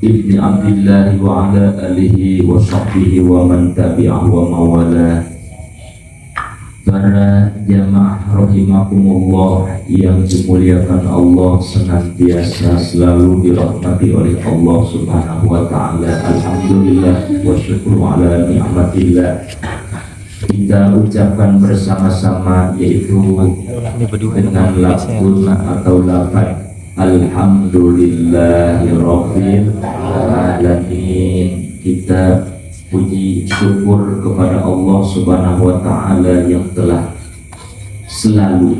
ibni Abdillah wa ala alihi wa sahbihi wa man tabi'ah wa mawala. Para jamaah rahimakumullah yang dimuliakan Allah, senantiasa selalu dirahmati oleh Allah Subhanahu wa ta'ala. Alhamdulillah wa syukru ala ni'matillah. Kita ucapkan bersama-sama yaitu dengan lafaz atau lafaz Alhamdulillahirabbil alamin. Kita puji syukur kepada Allah Subhanahu wa ta'ala yang telah selalu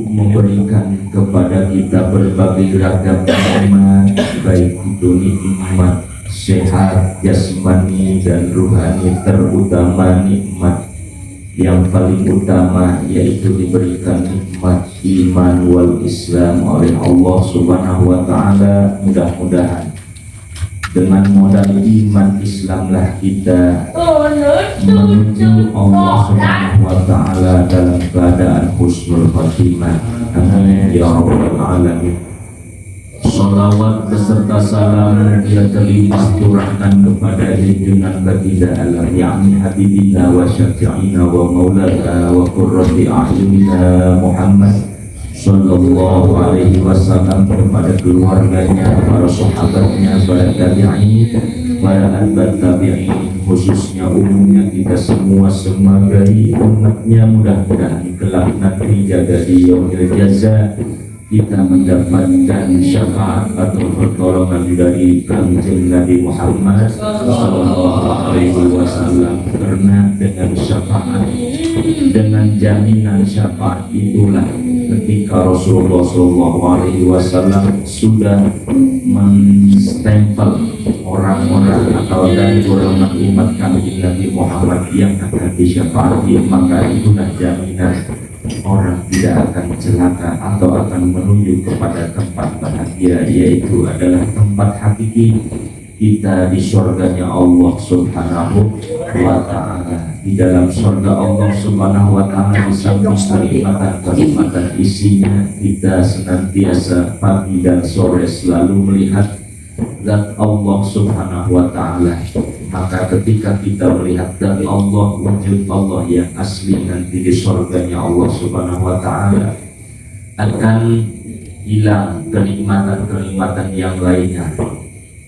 memberikan kepada kita berbagai ragam nikmat, baik itu nikmat sehat jasmani dan ruhani, terutama nikmat yang paling utama yaitu diberikan nikmat iman wal Islam oleh Allah Subhanahu wa ta'ala. Mudah-mudahan dengan modal iman Islamlah kita menuju Allah Subhanahu wa ta'ala dalam keadaan husnul khatimah. Amin ya rabbal alamin. Salawat beserta salam yang terlimpah curahkan kepada junjungan baginda alam, yakni habibina wa syafi'ina wa maulana wa qurrati a'yunina Muhammad sallallahu alaihi wasallam, kepada keluarganya, para sahabatnya, para tabi'in, para atba' tabi'in, khususnya umumnya kita semua sebagai umatnya. Mudah-mudahan kelak nanti jaga di yaumil jaza kita mendapatkan syafaat atau pertolongan dari Kanjeng Nabi Muhammad sallallahu alaihi wasallam, karena dengan syafaat, dengan jaminan syafaat itulah ketika Rasulullah sallallahu alaihi wasallam sudah menstempel orang-orang atau dari golongan umat Kanjeng Nabi Muhammad yang akan disyafaati, maka itulah jaminan orang tidak akan celaka atau akan menuju kepada tempat bahagia, yaitu adalah tempat hakiki kita di surganya Allah Subhanahu wa ta'ala. Di dalam surga Allah Subhanahu wa ta'ala, di samping kenikmatan isinya, kita senantiasa pagi dan sore selalu melihat zat Allah Subhanahu wa ta'ala. Maka ketika kita melihat dari Allah, wujud Allah yang asli nanti di surganya Allah Subhanahu wa ta'ala, akan hilang kenikmatan-kenikmatan yang lainnya,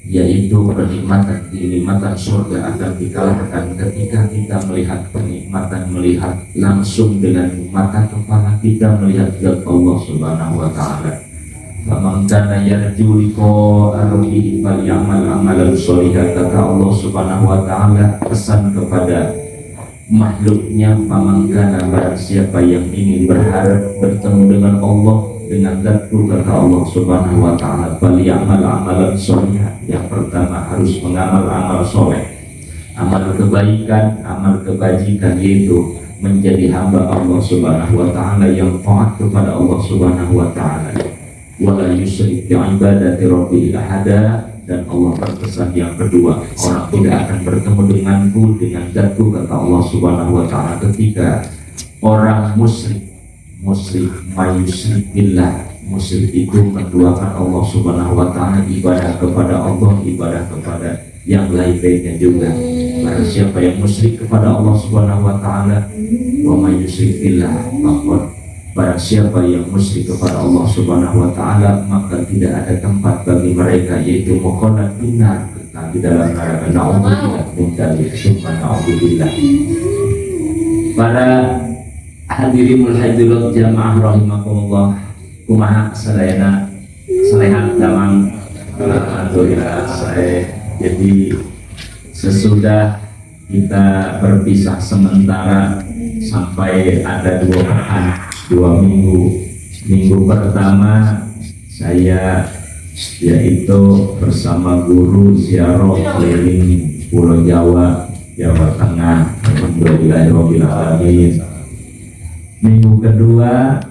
yaitu kenikmatan surga akan dikalahkan ketika kita melihat kenikmatan, melihat langsung dengan mata kepala kita, melihat zat Allah Subhanahu wa ta'ala. Faman kana yarju liqa'a rabbih falyamal amalan sholihan, kata Allah Subhanahu wa ta'ala pesan kepada makhluknya. Faman kana, barang siapa yang ingin berharap bertemu dengan Allah, dengan Zatku, kata Allah Subhanahu wa ta'ala, falyamal amalan sholihan. Yang pertama harus mengamal amal soleh, amal kebaikan, amal kebajikan, yaitu menjadi hamba Allah Subhanahu wa ta'ala yang taat kepada Allah Subhanahu wa ta'ala. Wala yusyrik bi'ibadati rabbih ahada. Dan Allah berpesan yang kedua, orang tidak akan bertemu denganku, dengan Zatku, kata Allah Subhanahu wa ta'ala, ketika orang musyrik mayusyrik billah, musyrik itu menduakan Allah Subhanahu wa ta'ala, ibadah kepada Allah, ibadah kepada yang lain-lainnya juga. Barang siapa yang musyrik kepada Allah Subhanahu wa ta'ala, wa mayusyrik billah faqad, barang siapa yang musyrik kepada Allah Subhanahu wa ta'ala, maka tidak ada tempat bagi mereka, yaitu mukhalad binar, kekal di dalam neraka. Na'udzubillah min dzalik, summa na'udzubillah. Para hadirin hadirat jamaah rahimakumullah, kumaha sadayana salehan damang. Alhamdulillah saya. Jadi sesudah kita berpisah sementara sampai ada 2 minggu. Minggu pertama saya yaitu bersama guru ziarah keliling Pulau Jawa, Jawa Tengah. Alhamdulillahirabbil alamin. Minggu kedua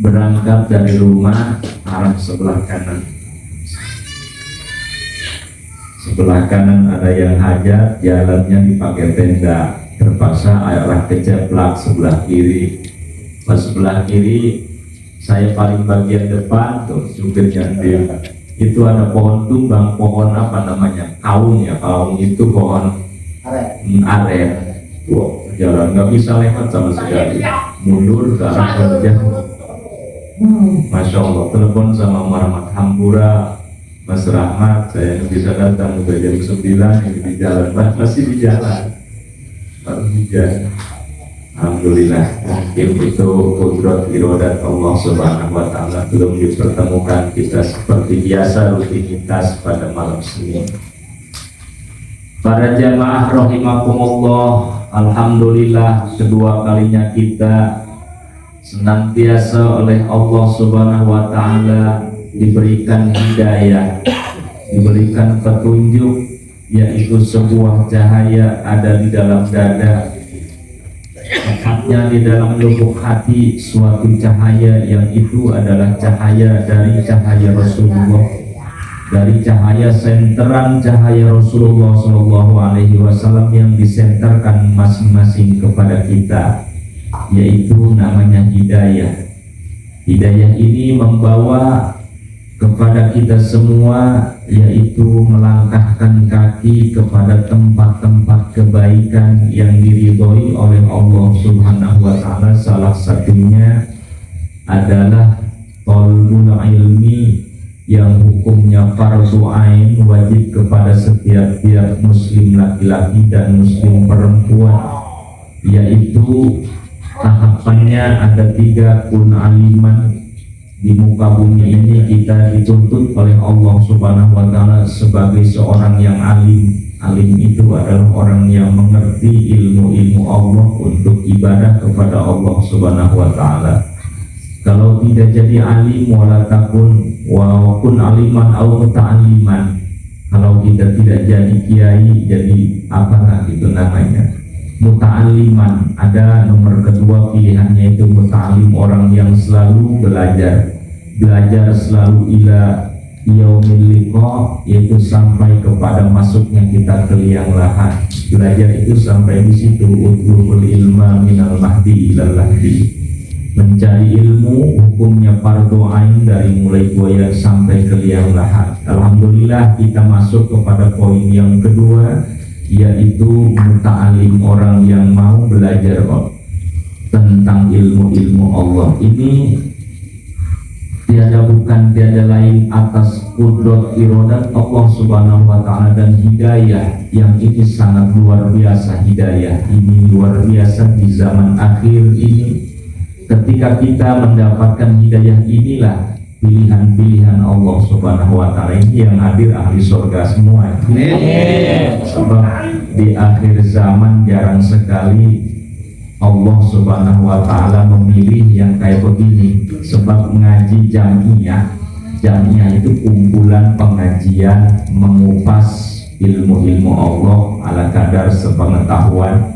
berangkat dari rumah arah sebelah kanan. Sebelah kanan ada yang hajat, jalannya dipakai tenda, terpaksa arah kejeblak sebelah kiri. Pas sebelah kiri saya paling bagian depan tuh supirnya dia itu ada pohon tumbang, pohon apa namanya, kaung ya, kaung itu pohon aren. Tuh, jalan nggak bisa lewat sama sekali, mundur ke arah wajah. Masya Allah, telepon sama Muhammad Hampura, Mas Rahmat, saya bisa datang udah jam 9 ini di jalan, masih di jalan, baru hujan. Alhamdulillah, mungkin itu kudrat irodat Allah Subhanahu wa Ta'ala, belum dipertemukan kita seperti biasa rutinitas pada malam Senin. Para jamaah rahimakumullah, alhamdulillah kedua kalinya kita senantiasa oleh Allah Subhanahu wa Ta'ala diberikan hidayah, diberikan petunjuk, yaitu sebuah cahaya ada di dalam dada, tepatnya di dalam lubuk hati, suatu cahaya yang itu adalah cahaya dari cahaya Rasulullah, dari cahaya senteran cahaya Rasulullah Shallallahu Alaihi Wasallam yang disenterkan masing-masing kepada kita, yaitu namanya hidayah. Hidayah ini membawa kepada kita semua, yaitu melangkahkan kaki kepada tempat-tempat kebaikan yang diridhoi oleh Allah Subhanahu wa Ta'ala. Salah satunya adalah thalbul ilmi yang hukumnya fardu ain, wajib kepada setiap muslim laki-laki dan muslim perempuan, yaitu tahapannya ada 3. Kun aliman. Di muka bumi ini kita dituntut oleh Allah Subhanahu wa Ta'ala sebagai seorang yang alim. Alim itu adalah orang yang mengerti ilmu-ilmu Allah untuk ibadah kepada Allah Subhanahu wa Ta'ala. Kalau tidak jadi alim, wala takun wa kun aliman au muta'alliman. Kalau kita tidak jadi kiai, jadi apa gitu namanya, muta'alliman. Ada nomor kedua pilihannya itu muta'allim, orang yang selalu belajar selalu ila yaumil liqa, yaitu sampai kepada masuknya kita ke liang lahat. Belajar itu sampai di situ, utlubul ilma minal mahdi ilal lahdi. Mencari ilmu hukumnya fardhu ain dari mulai buaya sampai ke liang lahat. Alhamdulillah kita masuk kepada poin yang kedua, yaitu muta'alim, orang yang mau belajar tentang ilmu-ilmu Allah. Ini tiada lain atas kudrat irodat Allah Subhanahu wa Ta'ala dan hidayah yang ini sangat luar biasa. Hidayah ini luar biasa di zaman akhir ini. Ketika kita mendapatkan hidayah inilah pilihan-pilihan Allah Subhanahu wa Ta'ala ini yang hadir ahli surga semua. Sebab di akhir zaman jarang sekali Allah Subhanahu wa Ta'ala memilih yang kayak begini. Sebab ngaji jamiah itu kumpulan pengajian mengupas ilmu-ilmu Allah ala kadar sepengetahuan.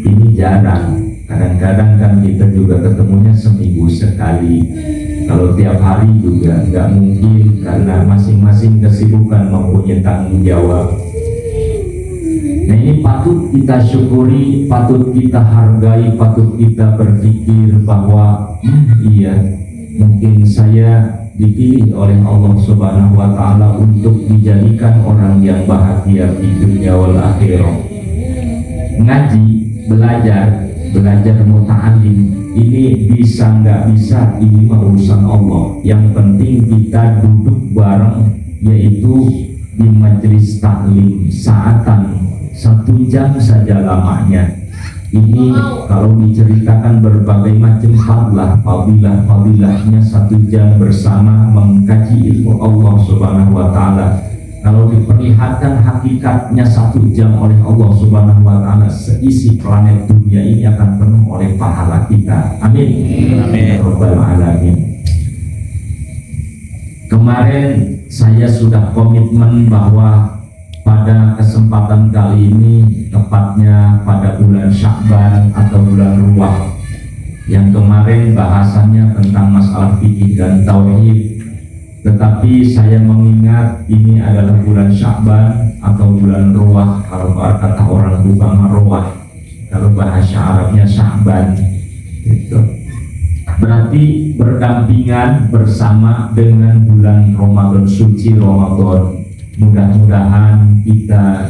Ini jarang. Kadang-kadang kan kita juga ketemunya seminggu sekali. Kalau tiap hari juga nggak mungkin, karena masing-masing kesibukan mempunyai tanggung jawab. Nah, ini patut kita syukuri, patut kita hargai, patut kita berpikir bahwa iya, mungkin saya dipilih oleh Allah Subhanahu wa Ta'ala untuk dijadikan orang yang bahagia di dunia wal akhirah. Ngaji, belajar muta'alim, ini bisa nggak bisa, ini urusan Allah. Yang penting kita duduk bareng, yaitu di majelis taklim saatan 1 jam saja lamanya. Ini kalau diceritakan berbagai macam fadilah-fadilahnya 1 jam bersama mengkaji ilmu Allah Subhanahu wa Ta'ala. Kalau diperlihatkan hakikatnya 1 jam oleh Allah Subhanahu wa Ta'ala, seisi planet dunia ini akan penuh oleh pahala kita. Amin. Amin. Rabbal alamin. Kemarin saya sudah komitmen bahwa pada kesempatan kali ini, tepatnya pada bulan Sya'ban atau bulan Ruwah, yang kemarin bahasannya tentang masalah fikih dan tauhid, tetapi saya mengingat ini adalah bulan Sya'ban atau bulan Ruwah. Kalau kata orang Bubang Ruwah, kalau bahasa Arabnya Sya'ban gitu. berarti berdampingan bersama dengan bulan Ramadan, suci Ramadan. Mudah-mudahan kita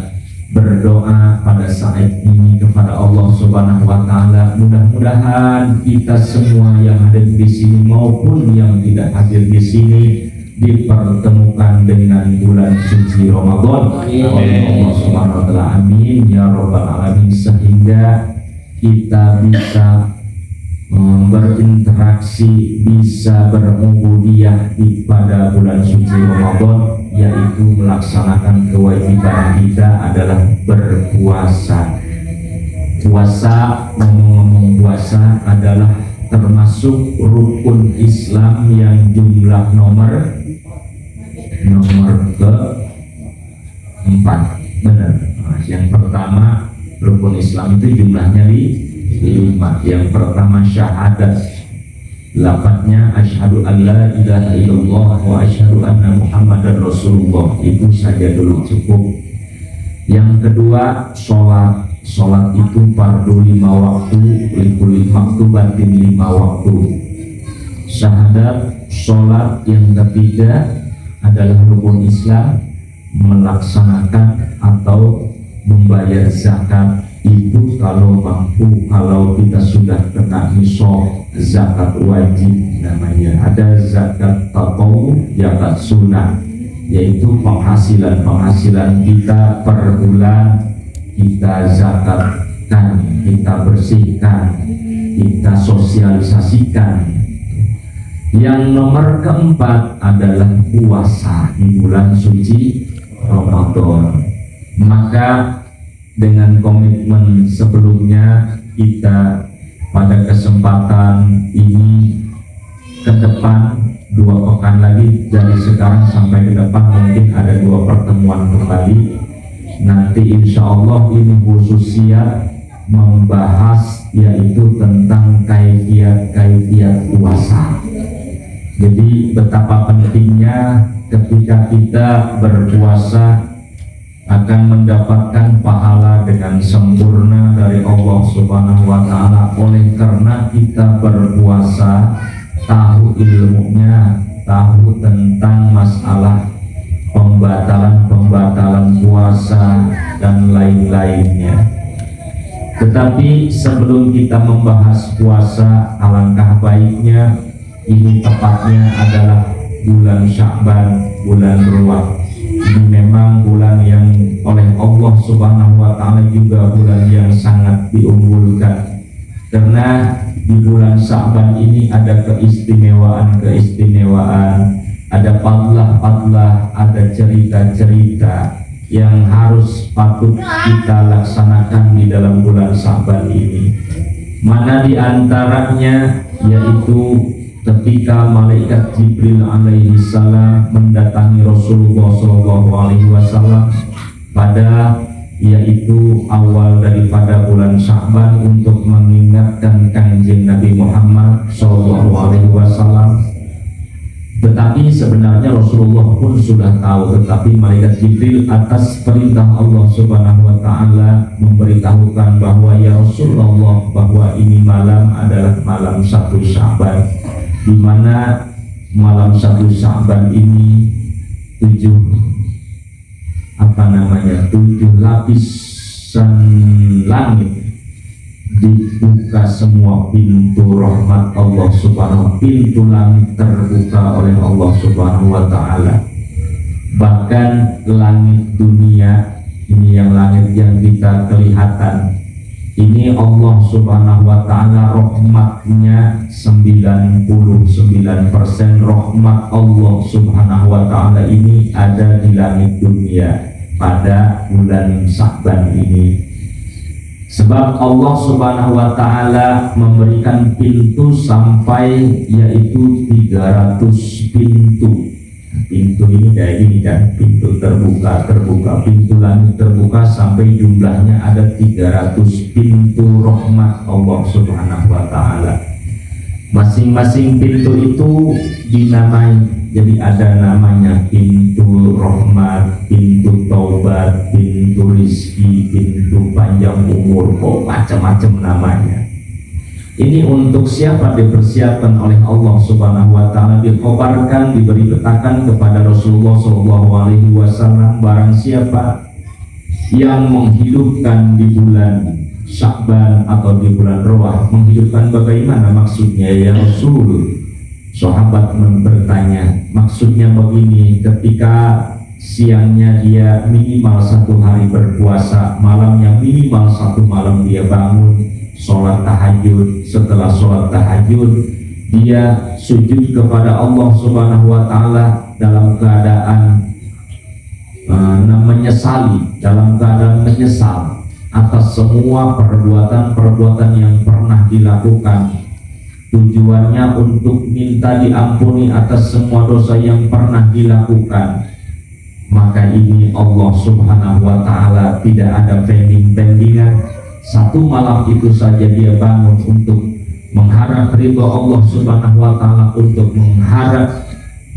berdoa pada saat ini kepada Allah Subhanahu wa taala. Mudah-mudahan kita semua yang ada di sini maupun yang tidak hadir di sini dipertemukan dengan bulan suci Ramadan. Allah Subhanahu wa taala, amin ya rabbal alamin, sehingga kita bisa berinteraksi, bisa berubudiyah pada bulan suci Ramadan, yaitu melaksanakan kewajiban kita adalah berpuasa. Puasa, ngomong-ngomong puasa adalah termasuk rukun Islam yang jumlah nomor ke-4. Benar. Yang pertama rukun Islam itu jumlahnya 5. Yang pertama syahadat, lafadznya asyhadu an la ilaha illallah wa asyhadu anna muhammadar rasulullah, itu saja dulu cukup. Yang kedua sholat. Sholat itu fardu 5 waktu, likulli maktubatin 5 waktu. Syahadat, sholat. Yang ketiga adalah rukun Islam, melaksanakan atau membayar zakat. Itu kalau mampu, kalau kita sudah kena nisab, zakat wajib namanya. Ada zakat tatawwu, zakat sunnah, yaitu penghasilan kita per bulan kita zakatkan, kita bersihkan, kita sosialisasikan. Yang nomor keempat adalah puasa di bulan suci Ramadan. Maka dengan komitmen sebelumnya, kita pada kesempatan ini ke depan 2 pekan lagi dari sekarang sampai ke depan mungkin ada 2 pertemuan kembali. Nanti insya Allah ini khususnya membahas yaitu tentang kaifiat puasa. Jadi betapa pentingnya ketika kita berpuasa akan mendapatkan pahala dengan sempurna dari Allah Subhanahu wa taala. Oleh karena kita berpuasa, tahu ilmunya, tahu tentang masalah pembatalan puasa dan lain-lainnya. Tetapi sebelum kita membahas puasa, alangkah baiknya ini tepatnya adalah bulan Sya'ban, bulan Ruwah. Ini memang bulan yang oleh Allah Subhanahu wa taala juga bulan yang sangat diunggulkan, karena di bulan Sya'ban ini ada keistimewaan, ada fadlah, ada cerita-cerita yang harus patut kita laksanakan di dalam bulan Sya'ban ini. Mana di antaranya yaitu ketika malaikat Jibril alaihi salam mendatangi Rasulullah SAW pada yaitu awal daripada bulan Sya'ban untuk mengingatkan kanjeng Nabi Muhammad SAW. Tetapi sebenarnya Rasulullah pun sudah tahu, tetapi malaikat Jibril atas perintah Allah Subhanahu wa taala memberitahukan bahwa ya Rasulullah, bahwa ini malam adalah malam 1 Sya'ban, di mana malam 1 Sya'ban ini 7 lapisan langit dibuka semua pintu rahmat Allah Subhanahu, pintu langit terbuka oleh Allah Subhanahu wa taala. Bahkan langit dunia ini, yang langit yang kita kelihatan ini, Allah Subhanahu wa taala rahmatnya 99% rahmat Allah Subhanahu wa taala ini ada di langit dunia pada bulan Sya'ban ini. Sebab Allah Subhanahu wa taala memberikan pintu sampai yaitu 300 pintu. Pintu ini kayak gini kan, pintu terbuka, pintu langit terbuka sampai jumlahnya ada 300 pintu rahmat Allah Subhanahu wa taala. Masing-masing pintu itu dinamai, jadi ada namanya pintu rahmat, pintu taubat, pintu rizki, pintu panjang umur, kok macam-macam namanya. Ini untuk siapa dipersiapkan oleh Allah Subhanahu wa taala, dikhabarkan, diberi petakan kepada Rasulullah sallallahu alaihi wasallam, barang siapa yang menghidupkan di bulan Sya'ban atau di bulan Rawah. Menghidupkan bagaimana maksudnya ya Rasul? Sahabat bertanya, maksudnya begini, ketika siangnya dia minimal 1 hari berpuasa, malamnya minimal 1 malam dia bangun sholat tahajud. Setelah sholat tahajud dia sujud kepada Allah Subhanahu wa taala dalam keadaan dalam keadaan menyesal atas semua perbuatan-perbuatan yang pernah dilakukan. Tujuannya untuk minta diampuni atas semua dosa yang pernah dilakukan. Maka ini Allah Subhanahu wa taala tidak ada pending-pendingan. 1 malam itu saja dia bangun untuk mengharap ridha Allah Subhanahu wa taala, untuk mengharap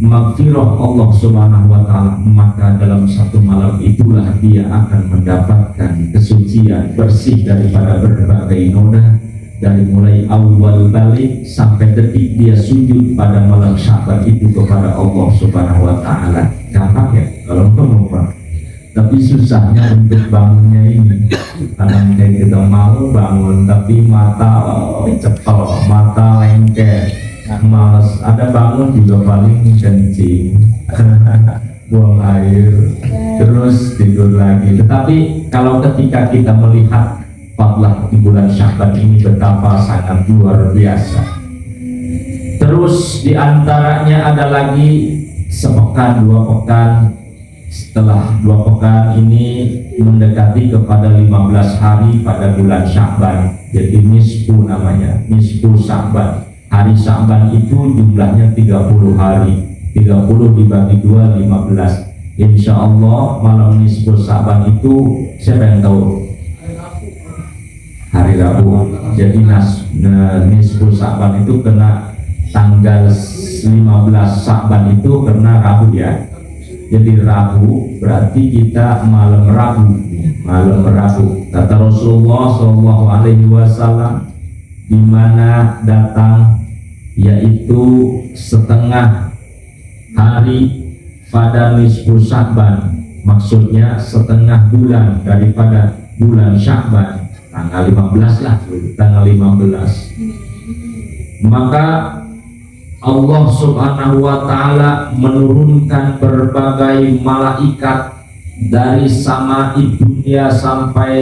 maghfirah Allah Subhanahu wa taala, maka dalam 1 malam itulah dia akan mendapatkan kesucian, bersih daripada berbagai noda, dari mulai awal balik sampai detik dia sujud pada malam Sya'ban itu kepada Allah Subhanahu wa taala. Gampang ya kalau ngomong, tapi susahnya untuk bangunnya ini. Kadang kita mau bangun tapi mata cepel, mata lengket, males. Ada bangun juga paling kencing, buang air, terus tidur lagi. Tetapi kalau ketika kita melihat fadlah di bulan Sya'ban ini betapa sangat luar biasa. Terus diantaranya ada lagi sepekan 2 pekan. Setelah 2 pekan ini mendekati kepada 15 hari pada bulan Sya'ban, jadi nisfu namanya, nisfu Sya'ban. Hari Sya'ban itu jumlahnya 30 hari, 30 dibagi 2, 15. Insya Allah malam nisfu Sya'ban itu siapa yang tahu? Hari Rabu. Jadi nisfu Sya'ban itu kena tanggal 15 Sya'ban itu kena Rabu ya. Jadi Rabu berarti kita malam Rabu. Kata Rasulullah sallallahu alaihi wasallam, di mana datang yaitu setengah hari pada nisfu Sya'ban, maksudnya setengah bulan daripada bulan Sya'ban, tanggal 15 lah, tanggal 15. Maka Allah Subhanahu wa taala menurunkan berbagai malaikat dari sama dunia sampai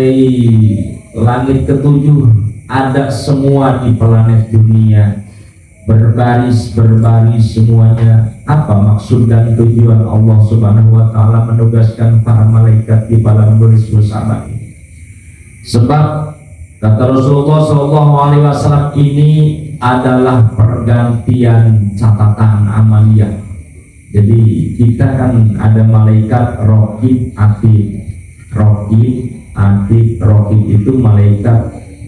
langit ke-7, ada semua di planet dunia, berbaris semuanya. Apa maksud dan tujuan Allah Subhanahu wa taala menugaskan para malaikat di malam nisfu Sya'ban ini? Sebab kata Rasulullah SAW, ini adalah pergantian catatan amaliyah. Jadi kita kan ada malaikat Raqib, Raqib itu malaikat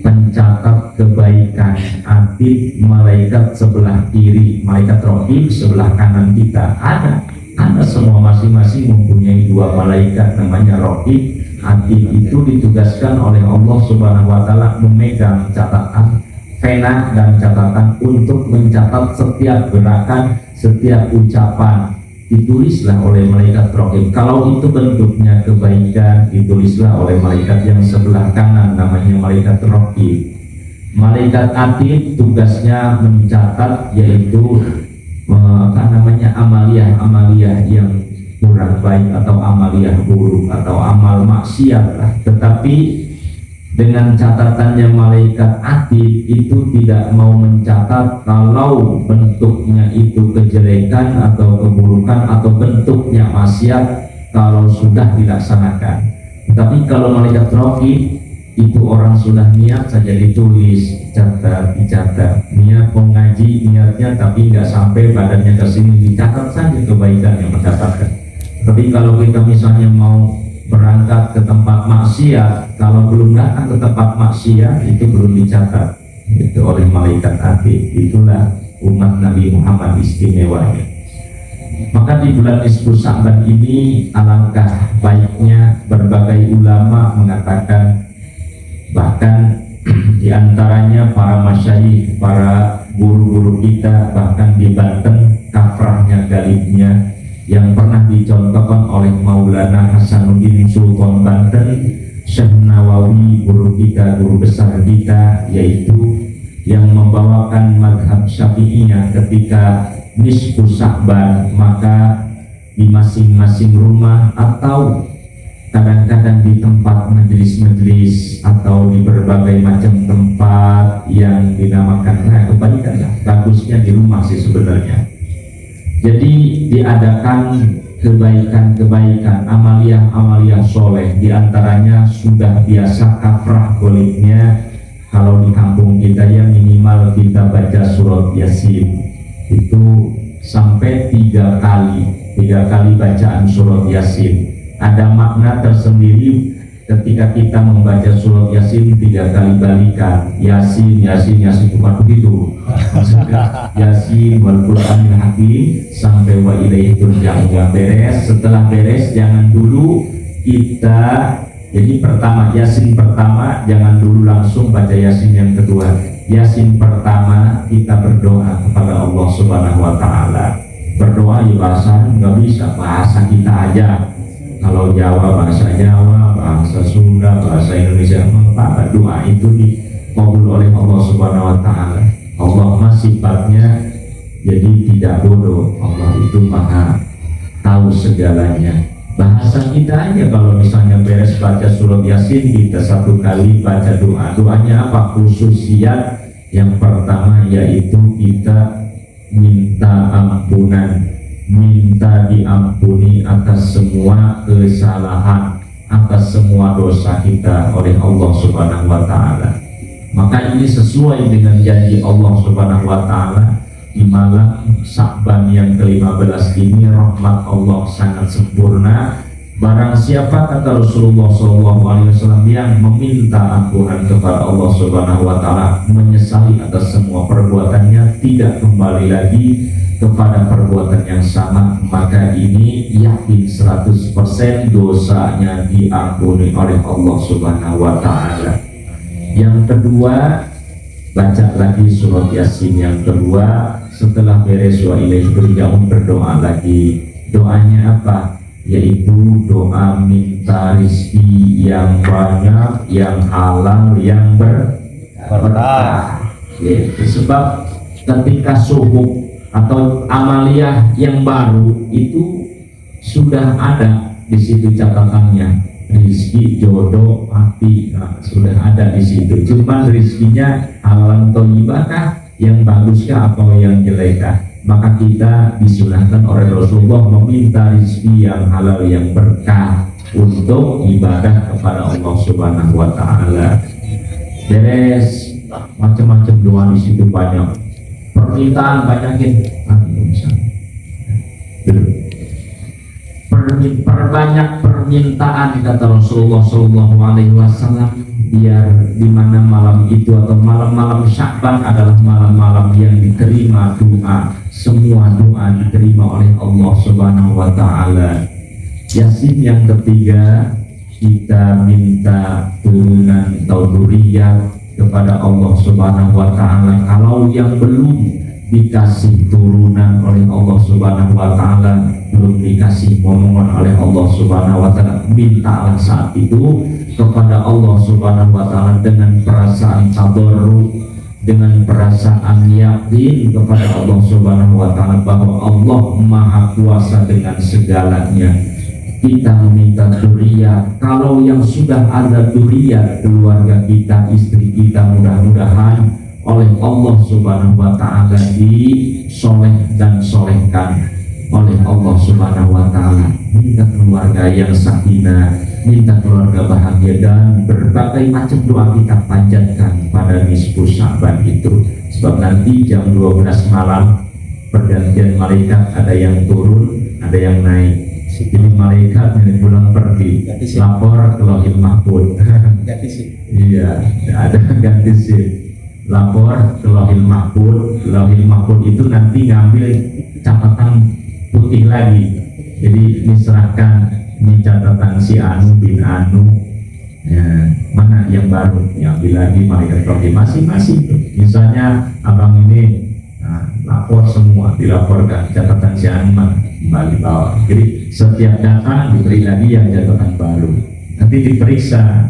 pencatat kebaikan, Atid malaikat sebelah kiri, malaikat Raqib sebelah kanan kita. Ada semua masing-masing mempunyai 2 malaikat namanya Raqib. Atid itu ditugaskan oleh Allah Subhanahu wa taala memegang catatan pena dan catatan untuk mencatat setiap gerakan, setiap ucapan, ditulislah oleh malaikat Raqib. Kalau itu bentuknya kebaikan, ditulislah oleh malaikat yang sebelah kanan namanya malaikat Raqib. Malaikat Atid tugasnya mencatat yaitu amaliyah yang kurang baik atau amaliyah buruk atau amal maksiat lah. Tetapi dengan catatannya malaikat Atid itu tidak mau mencatat kalau bentuknya itu kejelekan atau keburukan atau bentuknya maksiat kalau sudah dilaksanakan. Tapi kalau malaikat Raqib itu orang sudah niat saja ditulis, dicatat. Niat mau ngaji niatnya tapi nggak sampai badannya ke sini, dicatat saja kebaikan yang mendapatkan. Tapi kalau kita misalnya mau berangkat ke tempat maksiat, kalau belum datang ke tempat maksiat itu belum dicatat itu oleh malaikat Atid. Itulah umat Nabi Muhammad istimewanya. Maka di bulan nisfu Sya'ban ini alangkah baiknya, berbagai ulama mengatakan, bahkan Di antaranya para masyayikh, para guru-guru kita, bahkan di Banten kafrahnya galibnya yang pernah dicontohkan oleh Maulana Hasanuddin Sultan Banten, Syekh Nawawi, guru kita, guru besar kita, yaitu yang membawakan madhab Syafi'iyah ketika nisfu Sya'ban, maka di masing-masing rumah atau kadang-kadang di tempat majelis-majelis atau di berbagai macam tempat yang dinamakan, nah kebalikanlah, bagusnya di rumah sih sebenarnya. Jadi diadakan kebaikan-kebaikan, amaliyah-amaliyah soleh, diantaranya sudah biasa kafrah golibnya. Kalau di kampung kita ya minimal kita baca surat Yasin itu sampai 3 kali bacaan surat Yasin. Ada makna tersendiri ketika kita membaca surat Yasin 3 kali balikan. Yasin bukan begitu. Maksudnya Yasin wal Qur'anil Hakim sampai wa ilaihi turja'un. Beres, setelah beres jangan dulu kita, jadi pertama Yasin pertama jangan dulu langsung baca Yasin yang kedua. Yasin pertama kita berdoa kepada Allah Subhanahu wa taala. Berdoa ya bahasa nggak bisa, bahasa kita aja. Kalau Jawa bahasa Jawa, bahasa Sunda, bahasa Indonesia, maka doa itu dikabul oleh Allah Subhanahu wa taala. Allah mah sifatnya jadi tidak bodoh. Allah itu maha tahu segalanya. Bahasa kita aja kalau misalnya beres baca surat Yasin kita 1 kali baca doa. Doanya apa? Khususiat yang pertama yaitu kita minta ampunan, minta diampuni atas semua kesalahan, atas semua dosa kita oleh Allah Subhanahu wa taala. Maka ini sesuai dengan janji Allah Subhanahu wa taala di malam Sya'ban yang ke-15 ini, rahmat Allah sangat sempurna. Barang siapa, kata Rasulullah SAW, yang meminta ampunan kepada Allah Subhanahu wa taala, menyesali atas semua perbuatannya, tidak kembali lagi kepada perbuatan yang sama, maka ini yakin 100% dosanya diampuni oleh Allah Subhanahu wa taala. Yang kedua, baca lagi surat Yasin yang kedua. Setelah beres wa ilaihi turja'un, berdoa lagi. Doanya apa? Yaitu doa minta rizki yang banyak, yang halal, yang berkah. Sebab ketika subuh atau amaliyah yang baru itu sudah ada di situ catatannya, rizki, jodoh, hati, nah, sudah ada di situ. Cuma rizkinya halal thayyibah yang baguskah atau yang jelekkah? Maka kita disunahkan oleh Rasulullah meminta rizki yang halal, yang berkah untuk ibadah kepada Allah Subhanahu wa taala. Beres, macam-macam doa di situ banyak. Permintaan banyakin. Perbanyak permintaan, kata Rasulullah SAW, biar di mana malam itu atau malam-malam Sya'ban adalah malam-malam yang diterima doa. Semua doa diterima oleh Allah Subhanahu wa taala. Yasin yang ketiga, kita minta turunan atau dzurriyyah kepada Allah Subhanahu wa taala. Kalau yang belum dikasih turunan oleh Allah Subhanahu wa taala, belum dikasih momongan oleh Allah Subhanahu wa taala, mintalah saat itu kepada Allah Subhanahu wa taala dengan perasaan tadarruk, dengan perasaan yakin kepada Allah Subhanahu wa taala bahwa Allah Maha Kuasa dengan segalanya. Kita meminta dzurriyyah. Kalau yang sudah ada dzurriyyah, keluarga kita, istri kita, mudah-mudahan oleh Allah Subhanahu wa taala disoleh dan solehkan oleh Allah Subhanahu wa taala. Minta keluarga yang sakinah, minta keluarga bahagia, dan berbagai macam doa kita panjatkan pada nisfu Sya'ban itu. Sebab nanti jam 12 malam pergantian malaikat, ada yang turun, ada yang naik. Jadi malaikat yang pulang pergi lapor ke Lauhil Mahfuz. Iya, ada ganti sip. Lapor ke Lauhil Mahfuz. Lauhil Mahfuz itu nanti ngambil catatan putih lagi. Jadi diserahkan, ini catatan si Anu bin Anu Ya, mana yang baru? Yang lagi malaikat rohim masing-masing. Misalnya abang ini lapor semua, dilaporkan catatan si Anman kembali bawah. Jadi setiap datang diberi lagi yang catatan baru. Nanti diperiksa.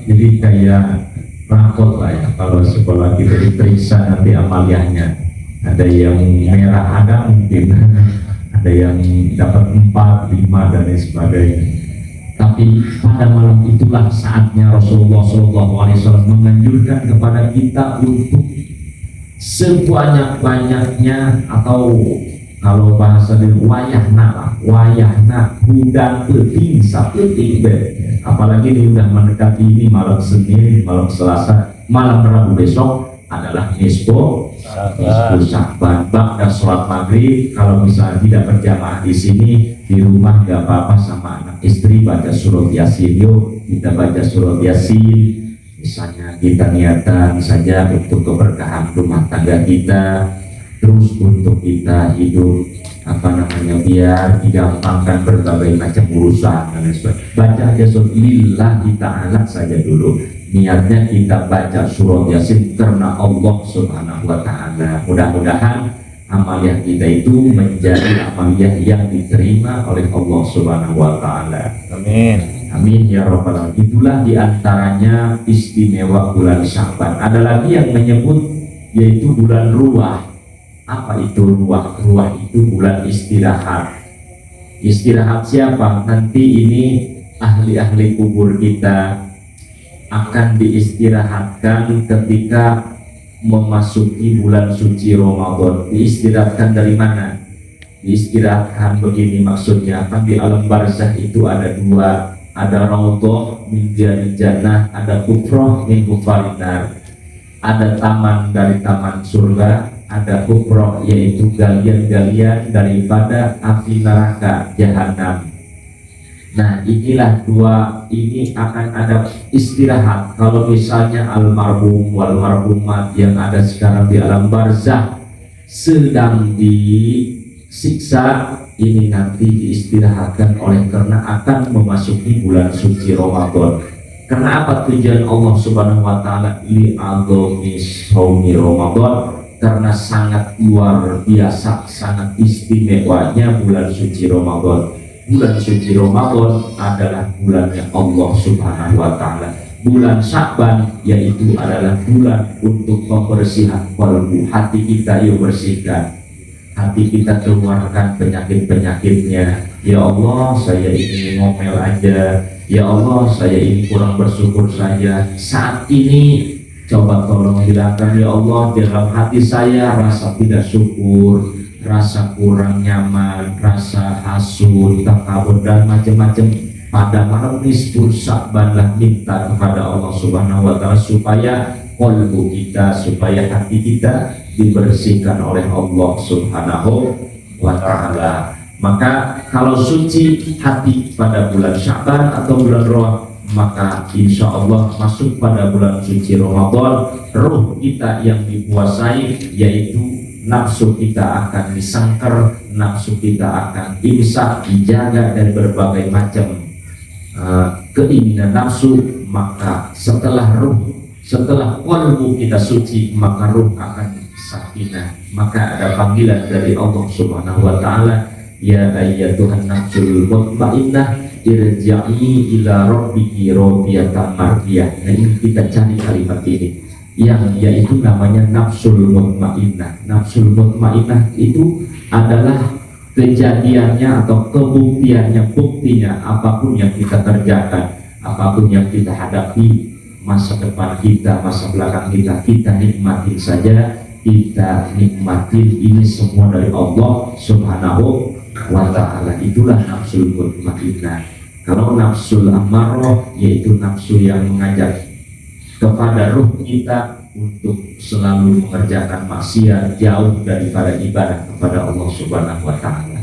Jadi kayak rapot lah ya. Kalau sekolah kita diperiksa nanti amaliyahnya. Ada yang merah, ada mungkin ada yang dapat 4, 5 dan lain sebagainya. Tapi pada malam itulah saatnya Rasulullah SAW menganjurkan kepada kita untuk sebanyak-banyaknya, atau kalau bahasa dari wayahna hudang peting sapeting apalagi ini udah mendekati ini malam Senin, malam Selasa, malam Rabu besok adalah nisfu Sya'ban. Ba'da sholat maghrib, kalau misalnya tidak berjamaah di sini, di rumah nggak apa-apa sama anak istri baca surat Yasin. Yuk kita baca surat Yasin. Misalnya kita niatan saja untuk keberkahan rumah tangga kita, terus untuk kita hidup biar digampangkan berbagai macam urusan dan sebagainya. Baca aja surat lillahi ta'ala saja dulu. Niatnya kita baca surat Yasin karena Allah Subhanahu wa ta'ala. Mudah-mudahan amaliyah kita itu menjadi amaliyah yang diterima oleh Allah Subhanahu wa ta'ala. Amin. Amin ya rabbal alamin. Itulah diantaranya istimewa bulan Sya'ban. Ada lagi yang menyebut yaitu bulan ruah. Apa itu ruah? Ruah itu bulan istirahat. Istirahat siapa? Nanti ini ahli-ahli kubur kita akan diistirahatkan ketika memasuki bulan suci Ramadan. Diistirahatkan dari mana? Diistirahatkan begini maksudnya. Kan di alam barzakh itu ada dua. Ada raudhah min jannah, ada kufrah min kufarinar. Ada taman dari taman surga, ada kufrah yaitu galian-galian daripada api neraka jahanam. Nah, inilah dua ini akan ada istirahat. Kalau misalnya almarhum wal marhumat yang ada sekarang di alam barzakh sedang disiksa, ini nanti diistirahatkan oleh karena akan memasuki bulan suci Ramadan. Karena apa tujuan Allah Subhanahu wa ta'ala li'adhami shaumi Ramadan? Karena sangat luar biasa, sangat istimewanya bulan suci Ramadan. Bulan suci Ramadan adalah bulannya Allah Subhanahu wa ta'ala. Bulan Sya'ban yaitu adalah bulan untuk pembersihan kalbu, hati kita. Yuk bersihkan hati kita, keluarkan penyakit-penyakitnya. Ya Allah, saya ini ngomel aja. Ya Allah, saya ini kurang bersyukur saja. Saat ini coba tolong hilangkan ya Allah dalam hati saya rasa tidak syukur, rasa kurang nyaman, rasa hasud, takabur dan macam-macam. Pada malam nisfu Sya'ban lah minta kepada Allah Subhanahu wa ta'ala supaya kalbu kita, supaya hati kita dibersihkan oleh Allah Subhanahu wa ta'ala. Maka kalau suci hati pada bulan Sya'ban atau bulan Ramadan, maka insya Allah masuk pada bulan suci Ramadan, roh kita yang dikuasai yaitu nafsu kita akan disangkar, nafsu kita akan imsak, dijaga dari berbagai macam keinginan nafsu. Maka setelah kalbu kita suci, maka ruh akan sakinah. Maka ada panggilan dari Allah Subhanahu wa ta'ala, ya ayyatuhan nafsul mutmainnah irja'i ila rabbiki radiyatan mardiyah. Nah, ini kita cari kalimat ini yang yaitu namanya nafsul mutmainnah. Nafsul mutmainnah itu adalah kejadiannya atau kebuktiannya, buktinya apapun yang kita kerjakan, apapun yang kita hadapi, masa depan kita, masa belakang kita, kita nikmatin saja, kita nikmatin ini semua dari Allah Subhanahu wa ta'ala. Itulah nafsul mutmainnah. Kalau nafsul ammarah yaitu nafsu yang mengajak kepada ruh kita untuk selalu mengerjakan maksiat, jauh daripada ibadah kepada Allah Subhanahu wa ta'ala.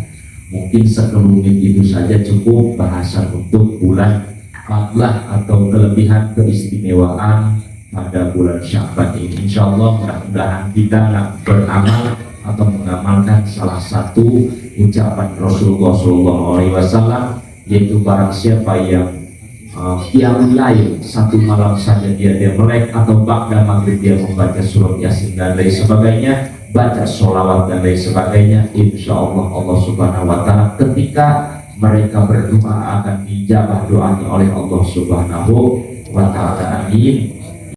Mungkin sekelumit itu saja cukup bahasan untuk bulan fadlah atau kelebihan keistimewaan pada bulan Sya'ban ini. Insya Allah mudah-mudahan kita beramal atau mengamalkan salah satu ucapan Rasulullah SAW, yaitu barang siapa yang qiyamul lail, satu malam saja dia melek, atau ba'da maghrib dia membaca surat Yasin dan lain sebagainya, baca sholawat dan lain sebagainya, insya Allah Allah Subhanahu wa Ta'ala ketika mereka berdoa akan dijabah doanya oleh Allah Subhanahu wa Ta'ala. Amin.